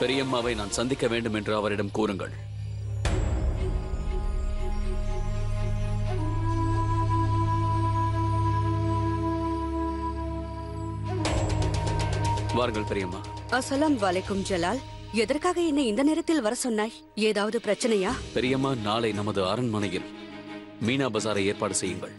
பெரியம்மாவை நான் சந்திக்க வேண்டும் என்று அவரிடம் கூறுங்கள். வாருங்கள் பெரியம்மா. அஸ்ஸலாம் வலைக்கும் ஜலால். எதற்காக என்னை இந்த நேரத்தில் வர சொன்னாய்? ஏதாவது பிரச்சனையா? பெரியம்மா, நாளை நமது அரண்மனையில் மீனா பசாரை ஏற்பாடு செய்யுங்கள்.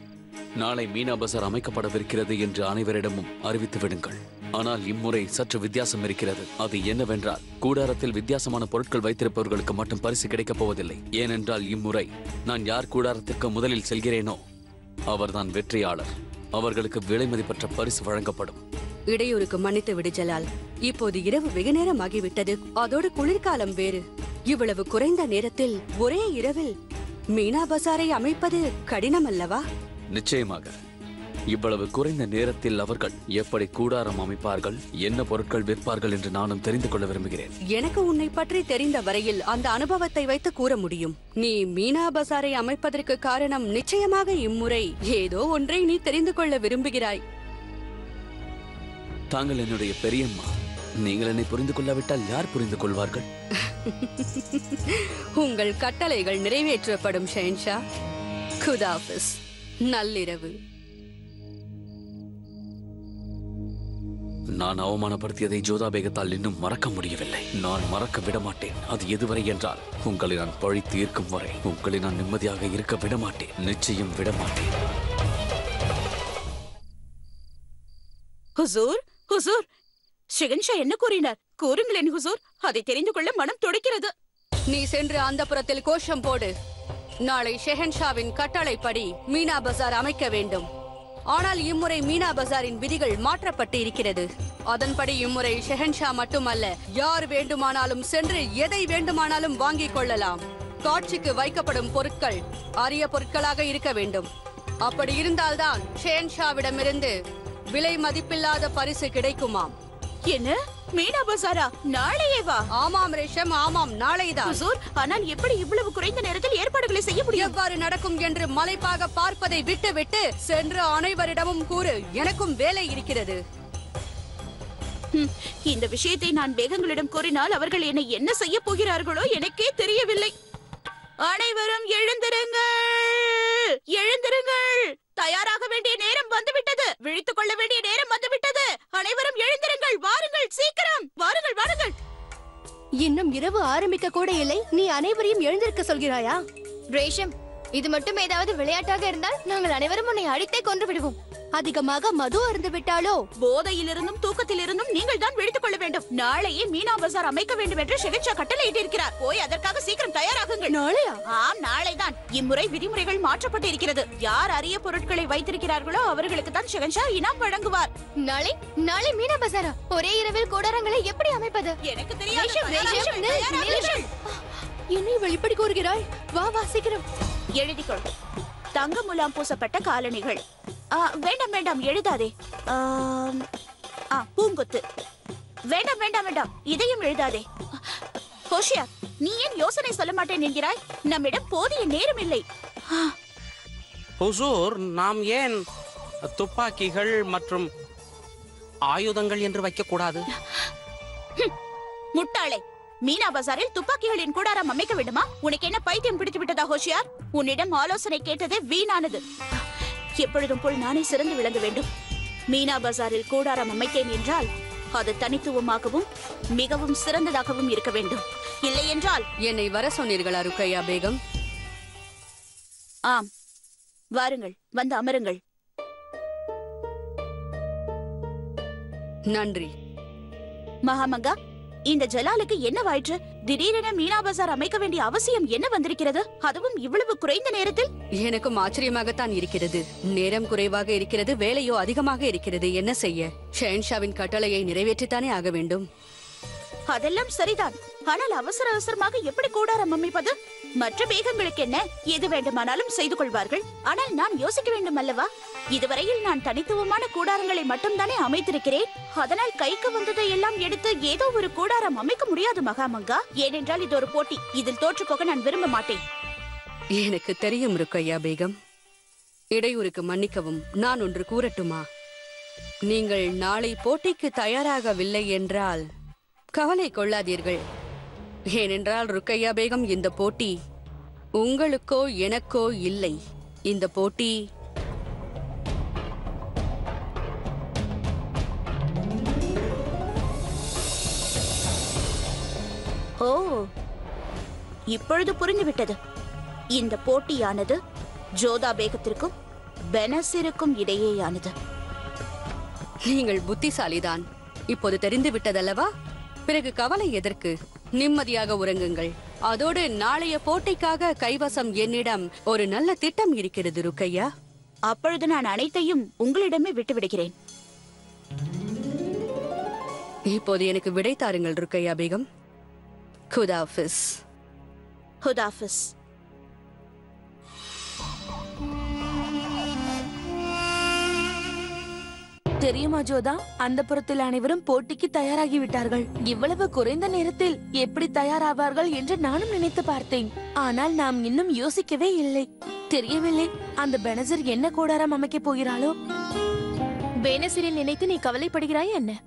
நாளை மீனா பசார் அமைக்கப்படவிருக்கிறது என்று அனைவரிடமும் அறிவித்து விடுங்கள். ஆனால் இம்முறை சற்று வித்தியாசம் இருக்கிறது. அது என்னவென்றால், கூடாரத்தில் வித்தியாசமான பொருட்கள் வைத்திருப்பவர்களுக்கு மட்டும் பரிசு கிடைக்கப் போவதில்லை. ஏனென்றால் இம்முறை நான் யார் கூடாரத்திற்கு முதலில் செல்கிறேனோ அவர்தான் வெற்றியாளர். அவர்களுக்கு விலை மதிப்பற்ற பரிசு வழங்கப்படும். இடையூறுக்கு மன்னித்து விடு ஜலால். இப்போது இரவு வெகு நேரம் ஆகிவிட்டது. அதோடு குளிர்காலம் வேறு. இவ்வளவு குறைந்த நேரத்தில் ஒரே இரவில் மீனா பசாரை அமைப்பது கடினம் அல்லவா? நிச்சயமாக. இவ்வளவு குறைந்த நேரத்தில் அவர்கள் எப்படி கூடாரம் அமைப்பார்கள், என்ன பொருட்கள் விற்பார்கள் என்று நானும் தெரிந்து கொள்ள விரும்புகிறேன். எனக்கு உன்னை பற்றி தெரிந்த வரையில் அந்த அனுபவத்தை வைத்து கூற முடியும். நீ மீனா பசாரை அமைப்பதற்கு காரணம் நிச்சயமாக இம்முறை ஏதோ ஒன்றை நீ தெரிந்து கொள்ள விரும்புகிறாய். தாங்கள் என்னுடைய பெரியம்மா. நீங்கள் என்னை புரிந்து கொள்ளாவிட்டால் யார் புரிந்து கொள்வார்கள்? உங்கள் கட்டளைகள் நிறைவேற்றப்படும் ஷெஹன்ஷா. குதாஃபிஸ். நள்ளிரவு. நான் அவமானப்படுத்தியதை ஜோதா பேகத்தால் இன்னும் மறக்க முடியவில்லை. நான் மறக்க விடமாட்டேன். அது எதுவரை என்றால், உங்களை நான் பழி தீர்க்கும் வரை உங்களை நான் நிம்மதியாக இருக்க விடமாட்டேன். நிச்சயம் விடமாட்டேன். ஹுசூர், ஹுசூர், ஷெஹன்ஷா என்ன கூறினார்? கூறுங்களேன் ஹுசூர், அதை தெரிந்து கொள்ள மனம் துடிக்கிறது. நீ சென்று அந்த புறத்தில் கோஷம் போடு. நாளை ஷெஹன்ஷாவின் கட்டளைப்படி மீனா பசார் அமைக்க வேண்டும். ஆனால் இம்முறை மீனா பசாரின் விதிகள் மாற்றப்பட்டு இருக்கிறது. அதன்படி இம்முறை ஷெஹன்ஷா மட்டுமல்ல, யார் வேண்டுமானாலும் சென்று எதை வேண்டுமானாலும் வாங்கிக் கொள்ளலாம். காட்சிக்கு வைக்கப்படும் பொருட்கள் அரிய பொருட்களாக இருக்க வேண்டும். அப்படி இருந்தால்தான் ஷெஹன்ஷாவிடமிருந்து விலை மதிப்பில்லாத பரிசு கிடைக்குமாம். என்ன, மீனா பசாரா நாளையே வா? ஆமாம் ரேஷம், ஆமாம், நாளைதான். ஹுசூர், ஆனால் எப்படி இவ்வளவு குறைந்த நேரத்தில் ஏற்பாடுகளை செய்ய முடியும்? எவ்வாறு நடக்கும் என்று மலைப்பாக பார்ப்பதை விட்டு விட்டு சென்று அனைவரிடமும் கூறு. எனக்கும் வேலை இருக்கிறது. இந்த விஷயத்தை நான் பேகங்களிடம் கூறினால் அவர்கள் என்னை என்ன செய்ய போகிறார்களோ எனக்கே தெரியவில்லை. அனைவரும் எழுந்திருங்கள், எழுந்திருங்கள். தயாராக வேண்டிய நேரம் வந்துவிட்டது. விழித்துக் கொள்ள வேண்டிய நேரம் வந்துவிட்டது. அனைவரும் எழுந்திருங்கள். வாருங்கள், சீக்கிரம் வாருங்கள், வாருங்கள். இன்னும் இரவு ஆரம்பிக்க கூட இல்லை, நீ அனைவரையும் எழுந்திருக்க சொல்கிறாயா? ரேஷம், இது மட்டும் ஏதாவது விளையாட்டாக இருந்தால் நாங்கள் அனைவரும் உன்னை அடித்தே கொன்று விடுவோம். அதிகமாக மது அருந்து விட்டாலோ? போதையிலிருந்தும் தூக்கத்திலிருந்தும் நீங்கள் தான் விழித்துக் கொள்ள வேண்டும். நாளையே மீனா பசார் அமைக்க வேண்டும் என்று ஷெஹன்ஷா கட்டளையிட்டிருக்கிறார். போய் அதற்காக சீக்கிரம் தயாராகுங்கள். நாளையா? ஆம், நாளைதான். இம்முறை விதிமுறைகள் மாற்றப்பட்டு இருக்கிறது. யார் அரிய பொருட்களை வைத்திருக்கிறார்களோ அவர்களுக்கு தான் ஷெஹன்ஷா இனாம் வழங்குவார். நாளை நாளை மீனா பசாரா? ஒரே இரவில் கூடாரங்களை எப்படி அமைப்பது? எனக்கு தெரியாது. என்னை வெளிப்படி கூறுகிறாய்? வா வா, சீக்கிரம் எழுதிக்கொள். தங்க முலாம் பூசப்பட்ட காலணிகள். வேண்டாம் வேண்டாம், எழுதாதே. பூங்கொத்து. வேண்டாம் வேண்டாம் வேண்டாம், இதையும் எழுதாதே. ஹோஷியார், நீ ஏன் யோசனை சொல்ல மாட்டேன் என்கிறாய்? நம்மிடம் போதிய நேரம் இல்லை. ஹுசூர், நாம் ஏன் துப்பாக்கிகள் மற்றும் ஆயுதங்கள் என்று வைக்கக்கூடாது? முட்டாளே, மீனா பசாரில் துப்பாக்கிகளின் கூடாரம் அமைக்க வேண்டுமா? உனக்கு என்ன பைத்தியம் பிடித்து விட்டதா ஹோஷியார்? உன்னிடம் ஆலோசனை கேட்டதே வீணானது. எப்பொழுதும் போல் நானே சிறந்து விளங்க வேண்டும். மீனா பசாரில் கூடாரம் அமைத்தேன் என்றால் அது தனித்துவமாகவும் மிகவும் சிறந்ததாகவும் இருக்க வேண்டும். இல்லை என்றால்... என்னை வர சொன்னீர்களா ருக்கையா பேகம்? ஆம், வாருங்கள், வந்து அமருங்கள். நன்றி. மகாமங்கா, இந்த ஜலாலுக்கு என்னவாயிற்று? திடீரென மீனா பசார் அமைக்க வேண்டிய அவசியம் என்ன வந்திருக்கிறது? அதுவும் இவ்வளவு குறைந்த நேரத்தில்? எனக்கும் ஆச்சரியமாகத்தான் இருக்கிறது. நேரம் குறைவாக இருக்கிறது, வேலையோ அதிகமாக இருக்கிறது. என்ன செய்ய? ஷெஹன்ஷாவின் கட்டளையை நிறைவேற்றித்தானே ஆக வேண்டும். அதெல்லாம் சரிதான். ஆனால் அவசர அவசரமாக எப்படி கூடாரம் அமைப்பது? மற்ற பேகங்களுக்கு என்ன, எது வேண்டுமானாலும் செய்து கொள்வார்கள். ஆனால் நான் யோசிக்க வேண்டும் அல்லவா? இதுவரையில் நான் தனித்துவமான கூடாரங்களை மட்டும் தானே அமைத்திருக்கிறேன். அதனால் கைக்கு வந்ததை எல்லாம் எடுத்து ஏதோ ஒரு கூடாரம் அமைக்க முடியாது மகாமங்கா. ஏனென்றால் இது ஒரு போட்டி. இதில் தோற்றுப்போக நான் விரும்ப மாட்டேன். எனக்கு தெரியும் ருக்கையா பேகம். இடையூறுக்கு மன்னிக்கவும். நான் ஒன்று கூறட்டுமா? நீங்கள் நாளை போட்டிக்கு தயாராகவில்லை என்றால் கவலை கொள்ளாதீர்கள். ஏனென்றால் ருக்கையா பேகம், இந்த போட்டி உங்களுக்கோ எனக்கோ இல்லை. இந்த போட்டி ஓ, இப்பொழுது புரிந்துவிட்டது. இந்த போட்டியானது ஜோதா பேகத்திற்கும் பெனசிருக்கும் இடையேயானது. நீங்கள் புத்திசாலிதான். இப்போது தெரிந்து விட்டதல்லவா? பிறகு கவலை எதற்கு? நிம்மதியாக உறங்குங்கள். அதோடு நாளைய போட்டிக்காக கைவசம் என்னிடம் ஒரு நல்ல திட்டம் இருக்கிறது ருக்கையா. அப்பொழுது நான் அனைத்தையும் உங்களிடமே விட்டுவிடுகிறேன். இப்போது எனக்கு விடை தாருங்கள் ருக்கையா பேகம். குதாஃபிஸ். ஹுதாஃபிஸ். தெரியுமா ஜோதா, அந்த புறத்தில் அனைவரும் போட்டிக்கு தயாராகி விட்டார்கள். இவ்வளவு குறைந்த நேரத்தில் எப்படி தயாராவார்கள் என்று நானும் நினைத்து பார்த்தேன். ஆனால் நாம் இன்னும் யோசிக்கவே இல்லை. தெரியவில்லை அந்த பெனசர் என்ன கூடாரம் அமைக்க போகிறாளோ. பேனசிரை நினைத்து நீ கவலைப்படுகிறாய் என்ன?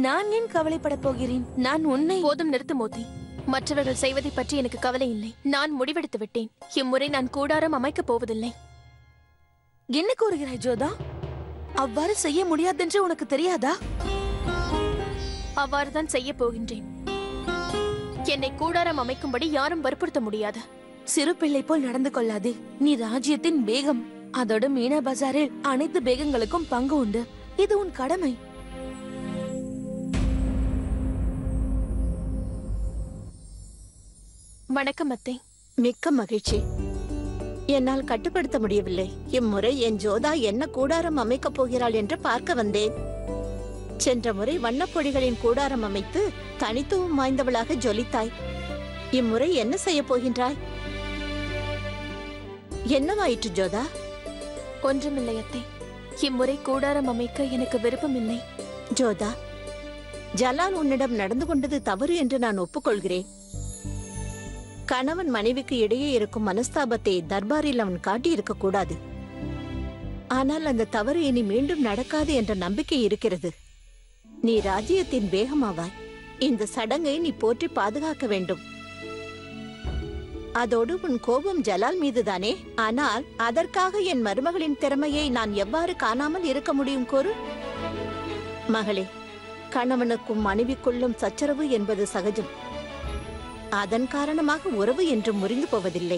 நான் ஏன் கவலைப்பட போகிறேன்? நான் உன்னை போதும், நிறுத்து மோதி. மற்றவர்கள் செய்வதை பற்றி எனக்கு கவலை இல்லை. நான் முடிவெடுத்து விட்டேன். இம்முறை நான் கூடாரம் அமைக்கப் போவதில்லை. என்ன கூறுகிறாய் ஜோதா? அவ்வாறு செய்ய முடியாதென்று உனக்கு தெரியாதா? அவ்வாறுதான் செய்ய போகின்றேன். என்னை கூடாரம் அமைக்கும்படி யாரும் வற்புறுத்த முடியாது. சிறு பிள்ளை போல் நடந்து கொள்ளாதே. நீ ராஜ்யத்தின் பேகம். அதோடு மீனா பஜாரில் அனைத்து பேகங்களுக்கும் பங்கு உண்டு. இது உன் கடமை. வணக்கம் அத்தை. மிக்க மகிழ்ச்சி. என்னால் கட்டுப்படுத்த முடியவில்லை. இம்முறை என் ஜோதா என்ன கூடாரம் அமைக்கப் போகிறாள் என்று பார்க்க வந்தேன். சென்ற முறை வண்ணப்பொடிகளின் கூடாரம் அமைத்து தனித்துவம் வாய்ந்தவளாக ஜொலித்தாய். இம்முறை என்ன செய்ய போகின்றாய்? என்னவாயிற்று ஜோதா? ஒன்றுமில்லை அத்தை. இம்முறை கூடாரம் அமைக்க எனக்கு விருப்பமில்லை. ஜோதா, ஜலால் உன்னிடம் நடந்து கொண்டது தவறு என்று நான் ஒப்புக்கொள்கிறேன். கணவன் மனைவிக்கு இடையே இருக்கும் மனஸ்தாபத்தை தர்பாரில் அவன் காட்டியிருக்க கூடாது. ஆனால் அந்த தவறு இனி மீண்டும் நடக்காது என்ற நம்பிக்கை இருக்கிறது. நீ ராஜ்யத்தின் வேகமாவாய். இந்த சடங்கை நீ போற்றி பாதுகாக்க வேண்டும். அதோடு உன் கோபம் ஜலால் மீதுதானே? ஆனால் அதற்காக என் மருமகளின் திறமையை நான் எவ்வாறு காணாமல் இருக்க முடியும் கூறு? மகளே, கணவனுக்கும் மனைவிக்குள்ளும் சச்சரவு என்பது சகஜம். அதன் காரணமாக உறவு என்று முறிந்து போவதில்லை.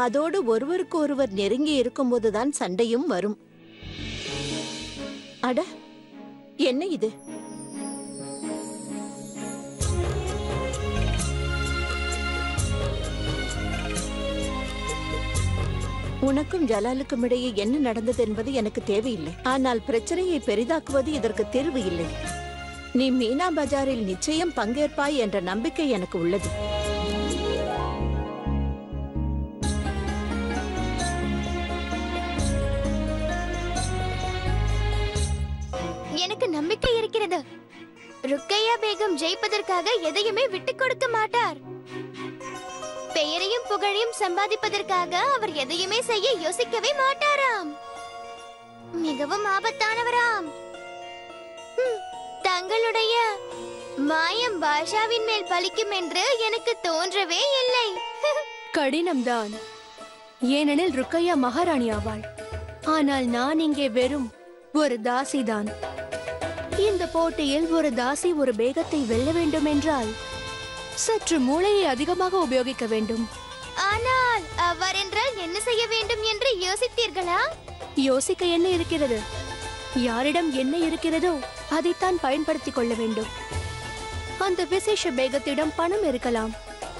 அதோடு ஒருவருக்கு ஒருவர் நெருங்கி இருக்கும்போதுதான் சண்டையும் வரும். அட, என்ன இது? உனக்கும் ஜலாலுக்கும் இடையே என்ன நடந்தது என்பது எனக்கு தேவையில்லை. ஆனால் பிரச்சனையை பெரிதாக்குவது இதற்கு தீர்வு இல்லை. நீ மீனா பஜாரில் நிச்சயம் பங்கேற்பாய் என்ற நம்பிக்கை எனக்கு உள்ளது. எனக்கு நம்பிக்கை இருக்கிறது. ருக்கையா பேகம் ஜெயிப்பதற்காக எதையுமே விட்டுக் கொடுக்க மாட்டார். பெயரையும் புகழையும் சம்பாதிப்பதற்காக அவர் எதையுமே செய்ய யோசிக்கவே மாட்டாராம். மிகவும் ஆபத்தானவராம். தங்களுடைய மாயம் பாஷாவின் மேல் பலிக்கும் என்று எனக்கு தோன்றவே இல்லை. கடினம்தான். ஏனெனில் ருக்கையா மகாராணி ஆவாள். ஆனால் நான் இங்கே வெறும் ஒரு தாசிதான். இந்த போட்டியில் ஒரு தாசி ஒரு பேகத்தை வெல்ல வேண்டும் என்றால் சற்று மூளையை அதிகமாக உபயோகிக்க வேண்டும். ஆனால் அவ்வாறென்றால் என்ன செய்ய வேண்டும் என்று யோசித்தீர்களா? யோசிக்க என்ன இருக்கிறது? யாரிடம் என்ன இருக்கிறதோ அதைத்தான் பயன்படுத்திக் கொள்ள வேண்டும். அந்த விசேஷ பேகத்திடம் பணம் இருக்கலாம்.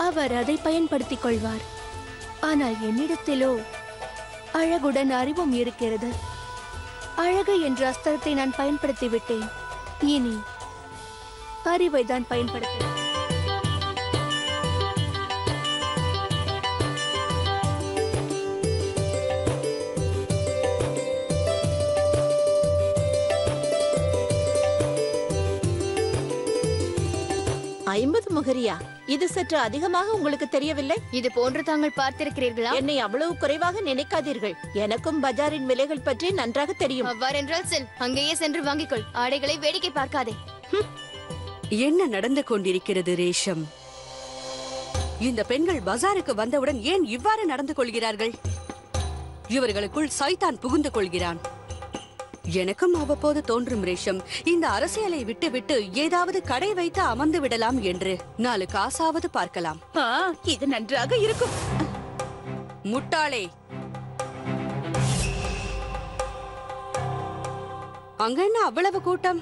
அவர் அதை பயன்படுத்திக் கொள்வார். ஆனால் என்னிடத்திலோ அழகுடன் அறிவும் இருக்கிறது. அழகு என்ற அஸ்திரத்தை நான் பயன்படுத்தி விட்டேன். இனி அறிவை தான் பயன்படுத்த. 50 முகரியா? இது சற்று அதிகமாக உங்களுக்கு தெரியவில்லை? இது போன்று தாங்கள் பார்த்திருக்கிறீர்களா? என்னை அவ்வளவு குறைவாக நினைக்காதீர்கள். எனக்கும் பஜாரின் விலைகள் பற்றி நன்றாக தெரியும். அவ்வாறென்றால் செல், அங்கேயே சென்று வாங்கிக்கொள். ஆடைகளை வேடிக்கை பார்க்காதே. என்ன நடந்து கொண்டிருக்கிறது ரேஷம்? இந்த பெண்கள் பஜாருக்கு வந்தவுடன் ஏன் இவ்வாறு நடந்து கொள்கிறார்கள்? இவர்களுக்குள் சைத்தான் புகுந்து கொள்கிறான். எனக்கும் அவ்வப்போது தோன்றும் ரேஷம், இந்த அரசியலை விட்டுவிட்டு ஏதாவது கடை வைத்து அமர்ந்து விடலாம் என்று. 4 காசாவது பார்க்கலாம். இது நன்றாக இருக்கும். முட்டாளே, அங்க என்ன அவ்வளவு கூட்டம்?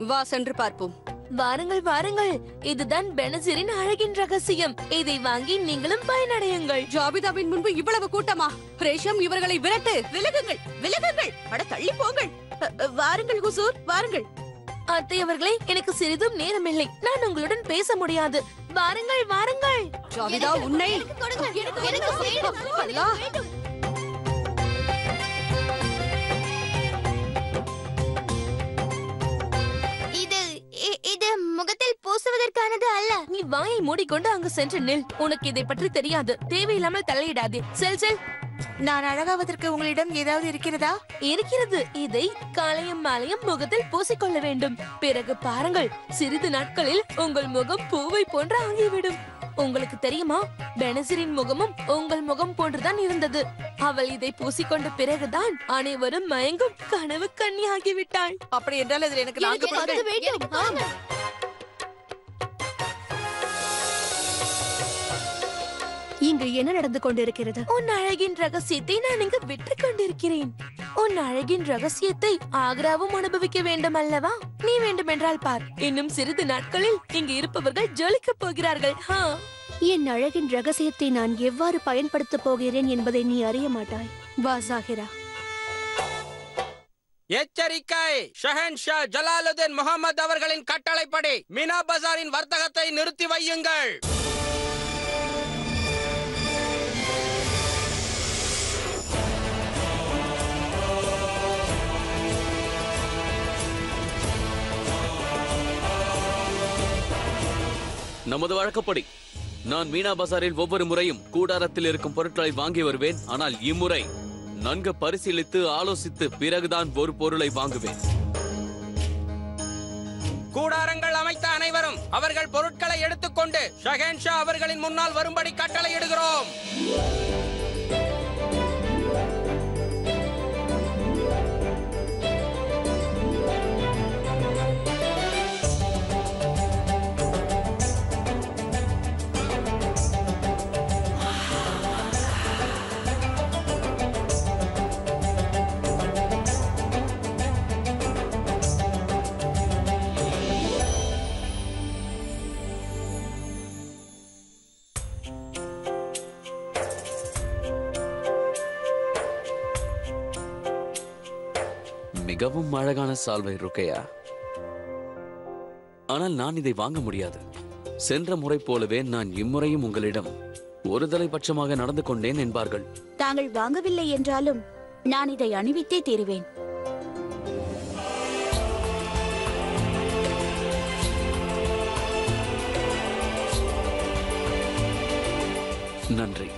வா சென்று பார்ப்போம். வாருங்கள் வாருங்கள், இதுதான் பெனசிரின் அழகின் ரகசியம். இதை வாங்கி நீங்களும் பயனடையுங்கள். ஜாபிதாவின் முன்பு இவ்வளவு கூட்டமா? ரேஷம், இவர்களை விரட்டு. விலகுங்கள், விலகுங்கள், அட தள்ளி போங்கள். வாருங்கள் ஹுசூர், வாருங்கள். அத்தை அவர்களே, எனக்கு சிறிதும் நேரமில்லை. நான் உங்களுடன் பேச முடியாது. வாருங்கள் வாருங்கள். ஜாபிதா, உன்னை அல்லாஹ். இது முகத்தில் பூசுவதற்கானது அல்ல. நீ வாயை மூடிக்கொண்டு அங்கு சென்று நில். உனக்கு இதை பற்றி தெரியாது. தேவையில்லாமல் தலையிடாதே. செல் செல். நான் அழகாவதற்கு உங்களிடம் ஏதாவது இருக்கிறதா? இருக்கிறது. இதை காலையும் மாலையும் முகத்தில் பூசிக்கொள்ள வேண்டும். பிறகு பாருங்கள், சிறிது நாட்களில் உங்கள் முகம் பூவை போன்று ஆகிவிடும். உங்களுக்கு தெரியுமா, பெனசிரின் முகமும் உங்கள் முகம் போன்றுதான் இருந்தது. அவள் இதை பூசிக்கொண்ட பிறகுதான் அனைவரும் மயங்கும் கனவு கன்னியாகிவிட்டாள். அப்படி என்றால் அதில் எனக்கு நான்கு பங்கு வேண்டும். இங்கு என்ன நடந்து கொண்டிருக்கிறது? உன் அழகின் ரகசியத்தை நான் இங்கு விட்டுக் கொண்டிருக்கிறேன். உன் அழகின் ரகசியத்தை ஆக்ராவும் அனுபவிக்க வேண்டும் அல்லவா? நீ வேண்டுமென்றால் பார், இன்னும் சிறிது நாட்களில் இங்கு இருப்பவர்கள் ஜொலிக்கப் போகிறார்கள். என் அழகின் ரகசியத்தை நான் எவ்வாறு பயன்படுத்தப் போகிறேன் என்பதை நீ அறிய மாட்டாய். வா ஜாகிரா. எச்சரிக்கை! ஷஹன்ஷா ஜலாலுதீன் முகமது அவர்களின் கட்டளைப்படி மீனா பஜாரின் வர்த்தகத்தை நிறுத்தி வையுங்கள். நமது வழக்கப்படி நான் மீனா பசாரில் ஒவ்வொரு முறையும் கூடாரத்தில் இருக்கும் பொருட்களை வாங்கி வருவேன். ஆனால் இம்முறை நன்கு பரிசீலித்து ஆலோசித்து பிறகுதான் ஒரு பொருளை வாங்குவேன். கூடாரங்கள் அமைத்த அனைவரும் அவர்கள் பொருட்களை எடுத்துக்கொண்டு ஷஹன்ஷா அவர்களின் முன்னால் வரும்படி கட்டளையிடுகிறோம். மிகவும் அழகான சால்வை ருக்கையா. ஆனால் நான் இதை வாங்க முடியாது. சென்ற முறை போலவே நான் இம்முறையும் உங்களிடம் ஒரு தலைபட்சமாக நடந்து கொண்டேன் என்பார்கள். தாங்கள் வாங்கவில்லை என்றாலும் நான் இதை அணிவித்தே தீருவேன். நன்றி.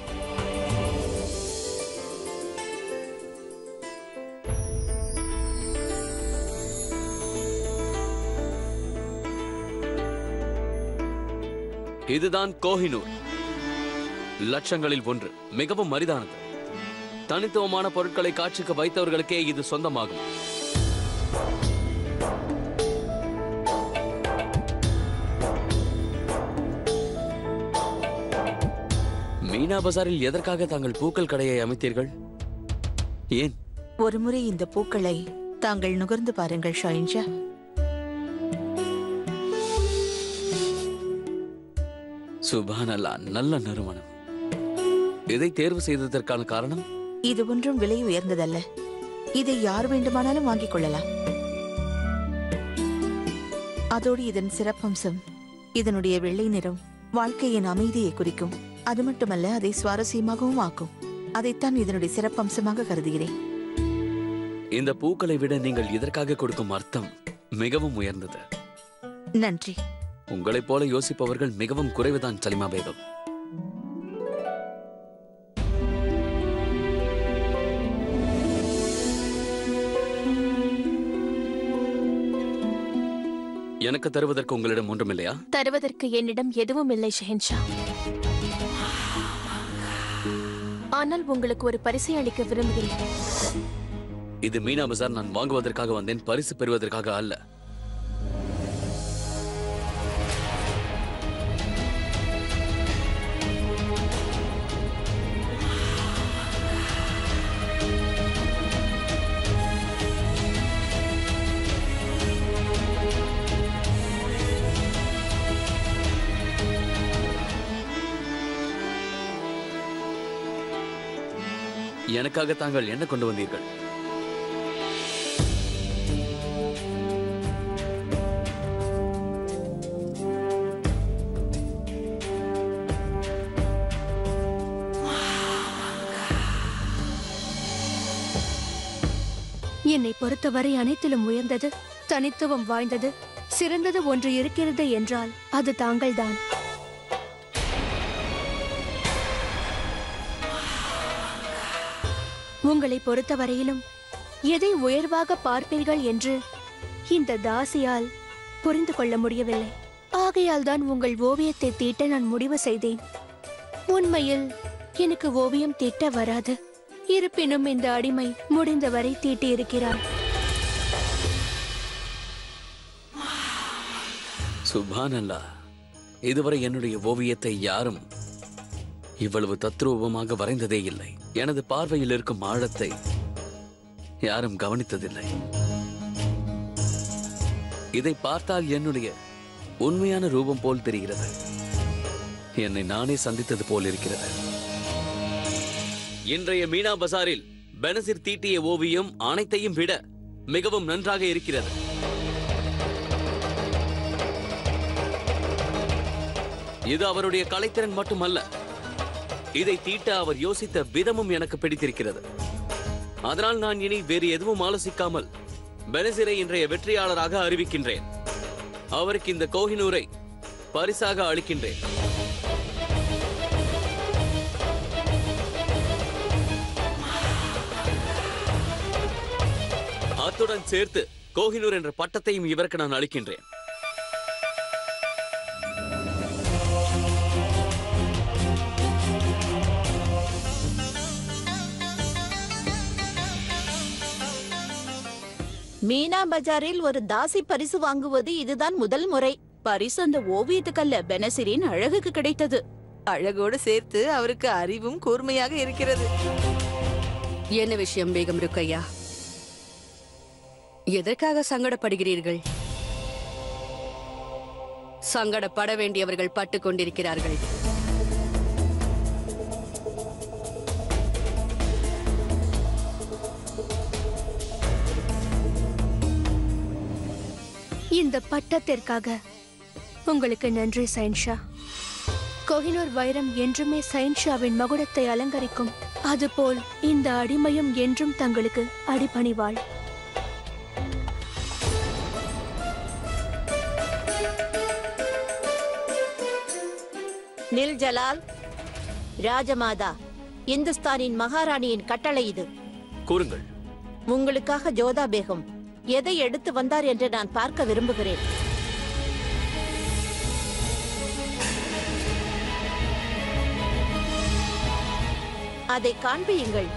இதுதான் கோஹினூர். லட்சங்களில் ஒன்று, மிகவும் அரிதானது. தனித்துவமான பொருட்களை காட்சிக்கு வைத்தவர்களுக்கே இது சொந்தமாகும். மீனா பசாரில் எதற்காக தாங்கள் பூக்கள் கடையை அமைத்தீர்கள்? ஏன்? ஒருமுறை இந்த பூக்களை தாங்கள் நுகர்ந்து பாருங்கள் ஷஹன்ஷா. சுப்ஹானல்லாஹ், நல்ல நறுமணம். இதை தேர்வு செய்ததற்கான காரணம்? இது ஒன்றும் விலை உயர்ந்ததல்ல. இதை யார் வேண்டுமானாலும் வாங்கிக் கொள்ளலாம். அதோடு இதன் சிறப்பம்சம், இதனுடைய வெள்ளை நிறம் வாழ்க்கையின் அமைதியை குறிக்கும். அது மட்டுமல்ல, அதை சுவாரஸ்யமாகவும் ஆக்கும். அதைத்தான் இதனுடைய சிறப்பம்சமாக கருதுகிறேன். இந்த பூக்களை விட நீங்கள் இதற்காக கொடுக்கும் அர்த்தம் மிகவும் உயர்ந்தது. நன்றி. உங்களைப் போல யோசிப்பவர்கள் மிகவும் குறைவுதான் சலிமா பேகம். எனக்கு தருவதற்கு உங்களிடம் ஒன்றுமில்லையா? தருவதற்கு என்னிடம் எதுவும் இல்லை ஷஹன்ஷா. ஆனால் உங்களுக்கு ஒரு பரிசை அளிக்க விரும்புகிறேன். இது மீனா பஜார் நான் வாங்குவதற்காக வந்தேன், பரிசு பெறுவதற்காக அல்ல. எனக்காக தாங்கள் என்ன கொண்டு வந்தீர்கள்? என்னை பொறுத்தவரை அனைத்திலும் உயர்ந்தது, தனித்துவம் வாய்ந்தது, சிறந்தது ஒன்று இருக்கிறது என்றால் அது தாங்கள்தான். உங்களை பொறுத்தவரையிலும் எதை உயர்வாக பார்ப்பீர்கள் என்று இந்த தாசியால் புரிந்து கொள்ள முடியவில்லை. ஆகையால் தான் உங்கள் ஓவியத்தை தீட்ட நான் முடிவு செய்தேன். உண்மையில் எனக்கு ஓவியம் தீட்ட வராது. இருப்பினும் இந்த அடிமை முடிந்தவரை தீட்டியிருக்கிறார். சுப்ஹானல்லாஹ், இதுவரை என்னுடைய ஓவியத்தை யாரும் இவ்வளவு தத்ரூபமாக வரைந்ததே இல்லை. எனது பார்வையில் இருக்கும் ஆழத்தை யாரும் கவனித்ததில்லை. இதை பார்த்தால் என்னுடைய உண்மையான ரூபம் போல் தெரிகிறது. என்னை நானே சந்தித்தது போல் இருக்கிறது. இன்றைய மீனா பசாரில் பெனசிர் தீட்டிய ஓவியம் அனைத்தையும் விட மிகவும் நன்றாக இருக்கிறது. இது அவருடைய கலைத்திறன் மட்டுமல்ல, இதை தீட்ட அவர் யோசித்த விதமும் எனக்கு பிடித்திருக்கிறது. அதனால் நான் இனி வேறு எதுவும் ஆலோசிக்காமல் பெனசிரை இன்றைய வெற்றியாளராக அறிவிக்கின்றேன். அவருக்கு இந்த கோஹினூரை பரிசாக அளிக்கின்றேன். அத்துடன் சேர்த்து கோஹினூர் என்ற பட்டத்தையும் இவருக்கு நான் அளிக்கின்றேன். மீனா பஜாரில் ஒரு தாசி பரிசு வாங்குவது இதுதான் முதல் முறை. பரிசு அந்த ஓவியத்துக்கல்ல, பெனசிரின் அழகுக்கு கிடைத்தது. அழகோடு சேர்த்து அவருக்கு அறிவும் கூர்மையாக இருக்கிறது. என்ன விஷயம் பேகம் ருக்கையா? எதற்காக சங்கடப்படுகிறீர்கள்? சங்கடப்பட வேண்டியவர்கள் பட்டுக் கொண்டிருக்கிறார்கள். இந்த பட்டத்திற்காக உங்களுக்கு நன்றி சைன்ஷா. கோஹினூர் வைரம் என்றுமே சைன்ஷாவின் மகுடத்தை அலங்கரிக்கும். அதுபோல் இந்த அடிமையும் என்றும் தங்களுக்கு அடிபணிவாள். நில் ஜலால். ராஜமாதா, இந்துஸ்தானின் மகாராணியின் கட்டளை இது. கூறுங்கள். உங்களுக்காக ஜோதா பேகம் எதை எடுத்து வந்தார் என்று நான் பார்க்க விரும்புகிறேன். அதை காண்பியுங்கள்.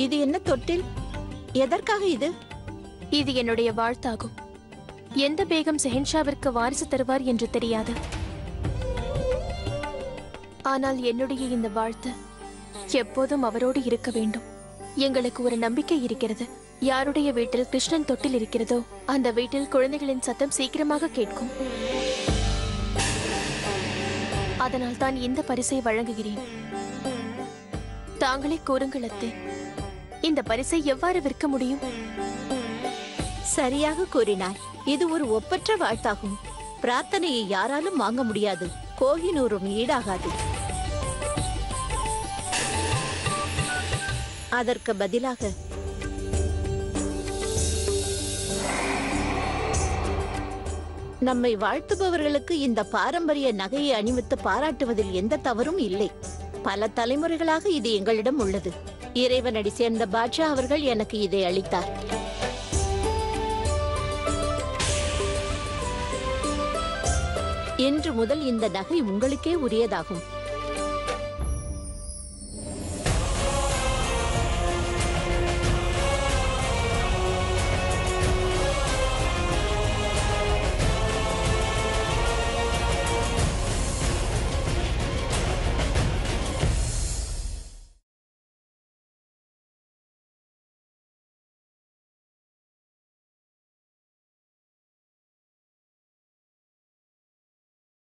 இது என்ன தொட்டில்? எதற்காக இது? இது என்னுடைய வாழ்த்தாகும். எந்த பேகம் ஷெஹன்ஷாவிற்கு வாரிசு தருவார் என்று தெரியாது. ஆனால் என்னுடைய இந்த வாழ்த்து எப்போதும் அவரோடு இருக்க வேண்டும். எங்களுக்கு ஒரு நம்பிக்கை இருக்கிறது. யாருடைய வீட்டில் கிருஷ்ணன் தொட்டில் இருக்கிறதோ அந்த வீட்டில் குழந்தைகளின் சத்தம் சீக்கிரமாக கேட்கும். அதனால் தான் இந்த பரிசை வழங்குகிறேன். தாங்களே கூறுங்கள் அத்தே, இந்த பரிசை எவ்வாறு விற்க முடியும்? சரியாக கூறினாய். இது ஒரு ஒப்பற்ற வாழ்த்தாகும். பிரார்த்தனையை யாராலும் வாங்க முடியாது. கோஹினூரும் ஈடாகாது. அதற்கு பதிலாக நம்மை வாழ்த்துபவர்களுக்கு இந்த பாரம்பரிய நகையை அணிவித்து பாராட்டுவதில் எந்த தவறும் இல்லை. பல தலைமுறைகளாக இது எங்களிடம் உள்ளது. இறைவனடி சேர்ந்த பாட்ஷா அவர்கள் எனக்கு இதை அளித்தார். இன்று முதல் இந்த நகை உங்களுக்கே உரியதாகும்.